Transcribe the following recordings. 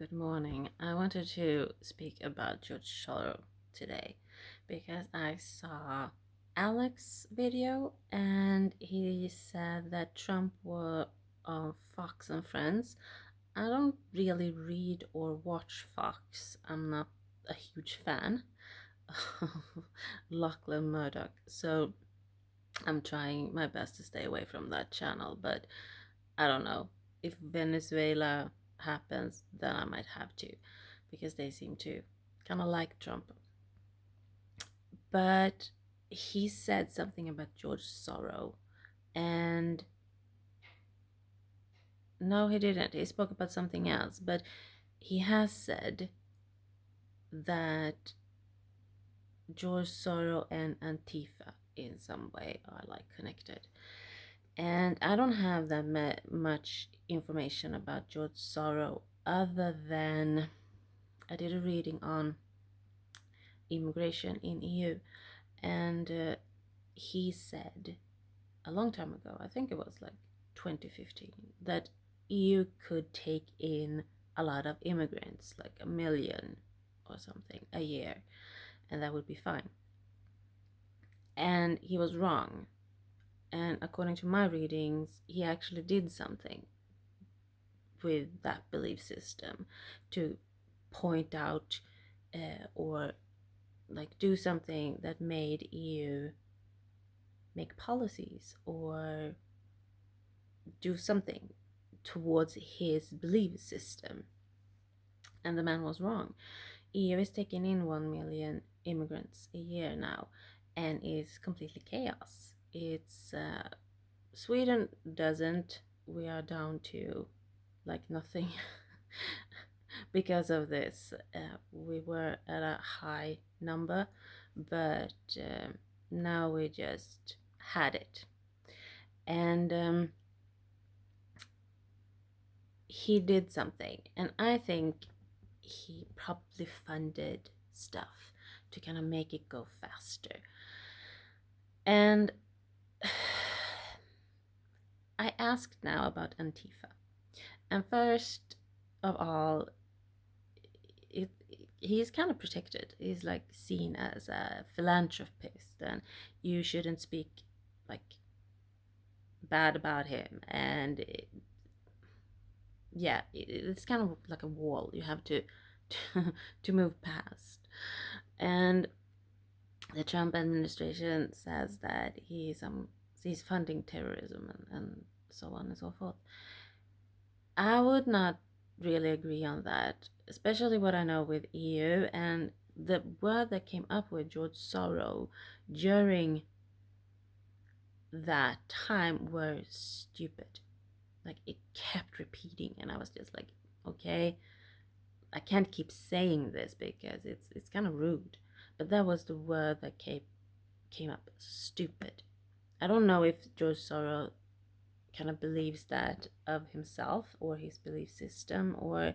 Good morning. I wanted to speak about George Soros today because I saw Alex's video and he said that Trump were on Fox and Friends. I don't really read or watch Fox. I'm not a huge fan of Lachlan Murdoch, so I'm trying my best to stay away from that channel, but I don't know. If Venezuela happens, then I might have to, because they seem to kind of like Trump. But he said something about George Soros, and no, he didn't. He spoke about something else, but he has said that George Soros and Antifa in some way are like connected. And I don't have that much information about George Soros other than I did a reading on immigration in EU, and he said a long time ago, I think it was like 2015, that EU could take in a lot of immigrants, like 1 million or something a year, and that would be fine. And he was wrong. And according to my readings, he actually did something with that belief system to point out or like do something that made EU make policies or do something towards his belief system. And the man was wrong. EU is taking in 1 million immigrants a year now and is completely chaos. It's Sweden doesn't. We are down to like nothing because of this. We were at a high number, but now we just had it. And he did something, and I think he probably funded stuff to kind of make it go faster. And I asked now about Antifa. And first of all, he's kind of protected. He's like seen as a philanthropist, and you shouldn't speak like bad about him. And it's kind of like a wall you have to to move past. And the Trump administration says that he's funding terrorism and so on and so forth. I would not really agree on that, especially what I know with EU and the word that came up with George Soros during that time were stupid. Like it kept repeating, and I was just like, okay, I can't keep saying this because it's kind of rude. But that was the word that came up, stupid. I don't know if George Soros kind of believes that of himself or his belief system or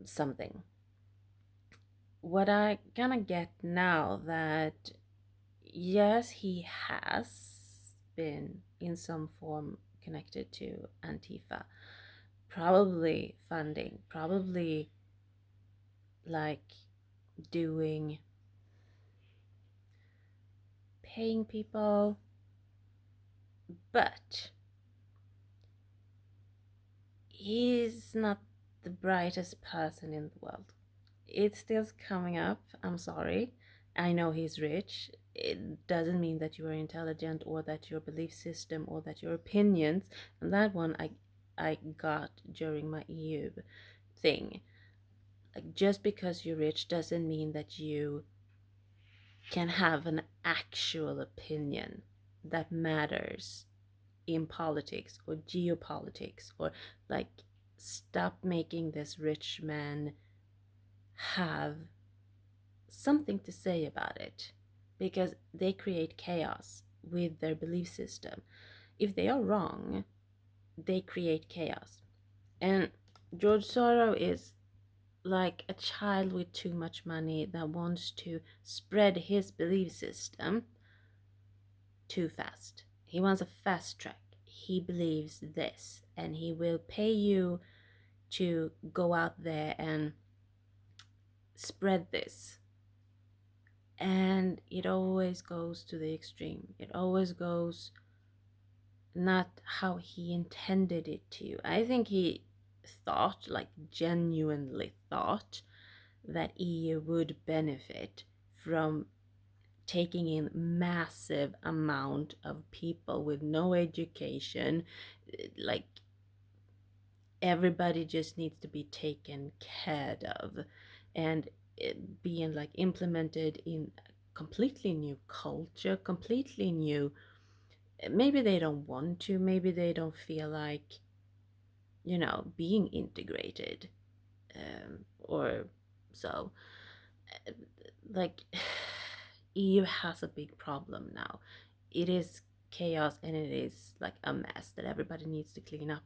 something. What I kind of get now that yes, he has been in some form connected to Antifa, probably funding, probably like doing paying people, but he's not the brightest person in the world. It's still coming up. I'm sorry. I know he's rich. It doesn't mean that you are intelligent or that your belief system or that your opinions, and that one I got during my EU thing. Like just because you're rich doesn't mean that you can have an actual opinion that matters in politics or geopolitics, or like stop making this rich man have something to say about it, because they create chaos with their belief system. If they are wrong, they create chaos. And George Soros is like a child with too much money that wants to spread his belief system too fast. He wants a fast track. He believes this, and he will pay you to go out there and spread this. And it always goes to the extreme. It always goes not how he intended it to. I think he thought, like genuinely thought, that EU would benefit from taking in massive amount of people with no education. Like everybody just needs to be taken care of, and being like implemented in a completely new culture, completely new. Maybe they don't want to, maybe they don't feel like, being integrated, or so. Like, EU has a big problem now. It is chaos, and it is like a mess that everybody needs to clean up.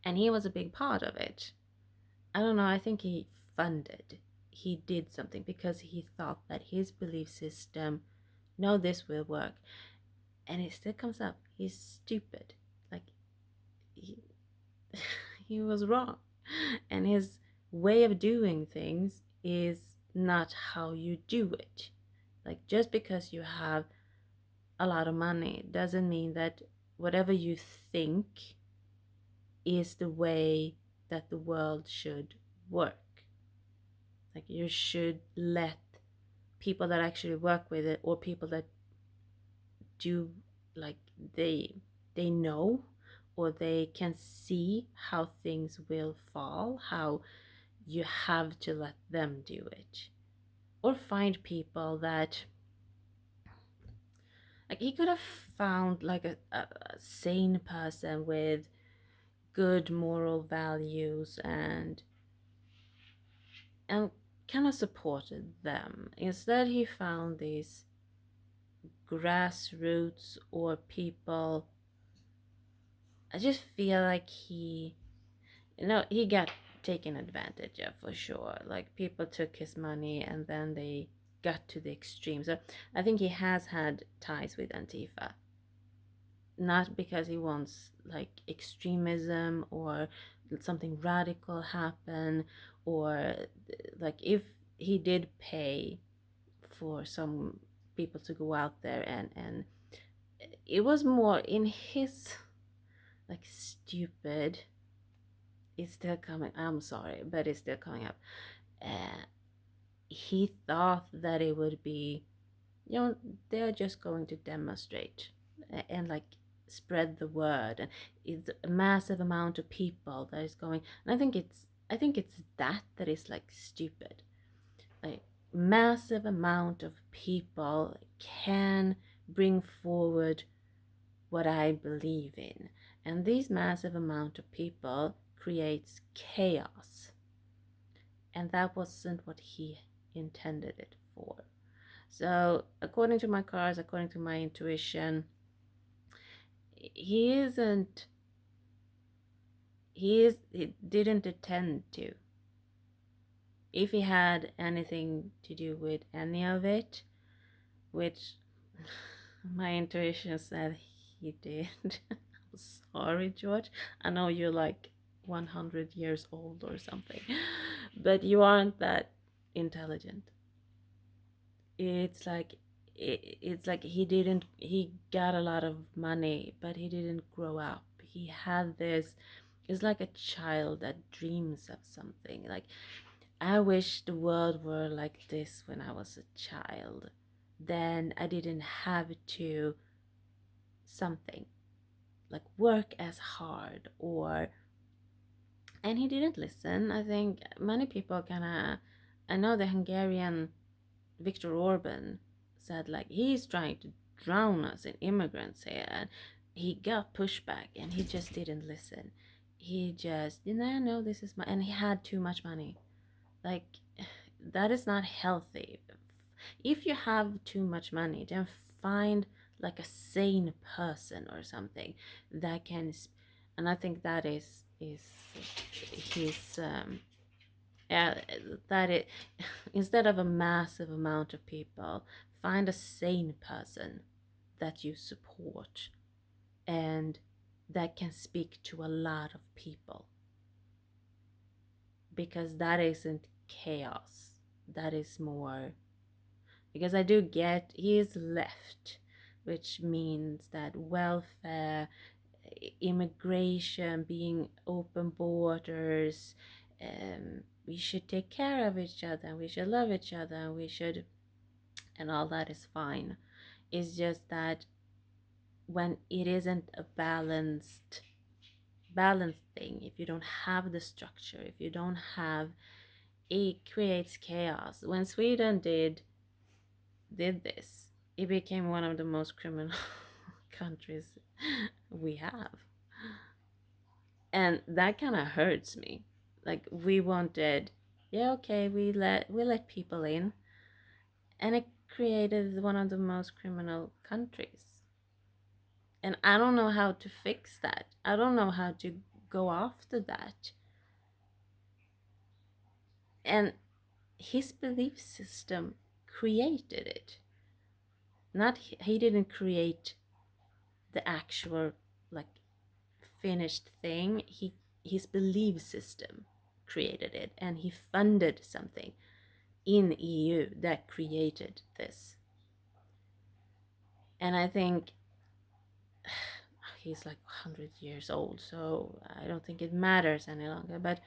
And he was a big part of it. I don't know, I think he did something because he thought that his belief system, no, this will work. And it still comes up. He's stupid. Like, he, he was wrong. And his way of doing things is not how you do it. Like, just because you have a lot of money doesn't mean that whatever you think is the way that the world should work. Like, you should let people that actually work with it, or people that do, like, they know, or they can see how things will fall, how you have to let them do it. Or find people that, like, he could have found like a sane person with good moral values, and kind of supported them. Instead, he found these grassroots or people. I just feel like he got taken advantage of for sure. Like, people took his money and then they got to the extreme. So I think he has had ties with Antifa. Not because he wants like extremism or something radical happen, or like if he did pay for some people to go out there, and it was more in his like stupid. It's still coming. I'm sorry, but it's still coming up. uh, he thought that it would be, they're just going to demonstrate and like spread the word, and it's a massive amount of people that is going. And I think it's that is like stupid. Like, massive amount of people can bring forward what I believe in, and this massive amount of people creates chaos, and that wasn't what he intended it for. So, according to my cards, according to my intuition, he isn't. He didn't intend to. If he had anything to do with any of it, which my intuition said he did. I'm sorry, George. I know you're like 100 years old or something, but you aren't that intelligent. It's like he got a lot of money, but he didn't grow up. He had this. It's like a child that dreams of something. Like, I wish the world were like this when I was a child. Then I didn't have to something like work as hard, or. And he didn't listen. I think many people kind of. I know the Hungarian Viktor Orban said like he's trying to drown us in immigrants here, and he got pushback and he just didn't listen. He just, no, this is my, and he had too much money. Like, that is not healthy. If you have too much money, then find like a sane person or something that can, and I think that is his yeah, that it instead of a massive amount of people, find a sane person that you support and that can speak to a lot of people. because that isn't chaos. That is more, because I do get he is left, which means that welfare, immigration, being open borders, we should take care of each other, and we should love each other, and we should, and all that is fine. It's just that when it isn't a balanced thing, if you don't have the structure, if you don't have, it creates chaos. When Sweden did this, it became one of the most criminal countries we have. And that kind of hurts me. Like, we wanted, yeah, okay, we let people in, and it created one of the most criminal countries. And I don't know how to fix that. I don't know how to go after that. And his belief system created it. Not he didn't create the actual, like, finished thing. His belief system created it, and he funded something in EU that created this. And I think he's like 100 years old, so I don't think it matters any longer, but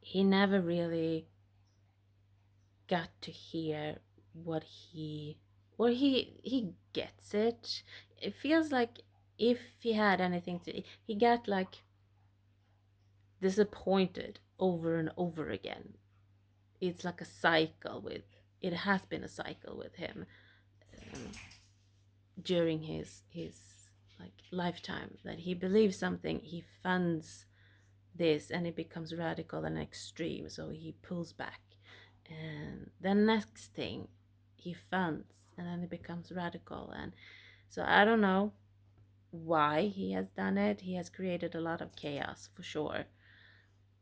he never really got to hear what he gets it. It feels like if he had anything to, he got like disappointed over and over again. It's like a cycle with, it has been a cycle with him, um, during his like lifetime, that he believes something, he funds this, and it becomes radical and extreme, so he pulls back, and the next thing he funds, and then it becomes radical. And so I don't know why he has done it. He has created a lot of chaos for sure.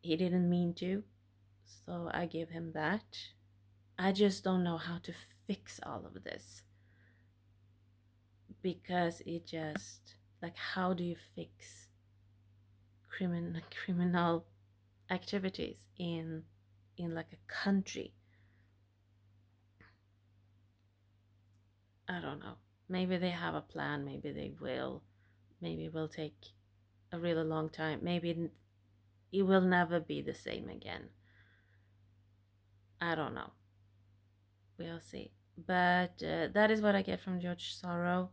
He didn't mean to, so I give him that. I just don't know how to fix all of this, because it just, like, how do you fix criminal activities in like a country? I don't know. Maybe they have a plan, maybe they will. Maybe it will take a really long time. Maybe it will never be the same again. I don't know. We'll see. But that is what I get from George Soros.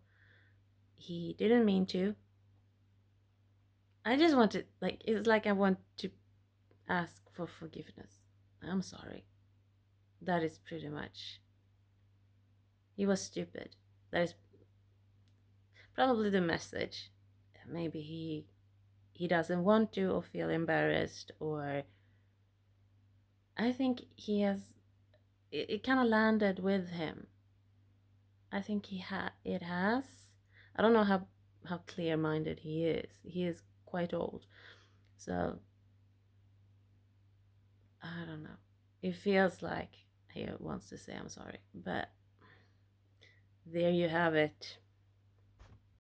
He didn't mean to. I just want to, like, it's like I want to ask for forgiveness. I'm sorry. That is pretty much. He was stupid. That is probably the message. Maybe he doesn't want to, or feel embarrassed, or I think he has, it kind of landed with him. I think it has. I don't know how clear-minded he is. He is quite old. So I don't know. It feels like he wants to say I'm sorry, but there you have it.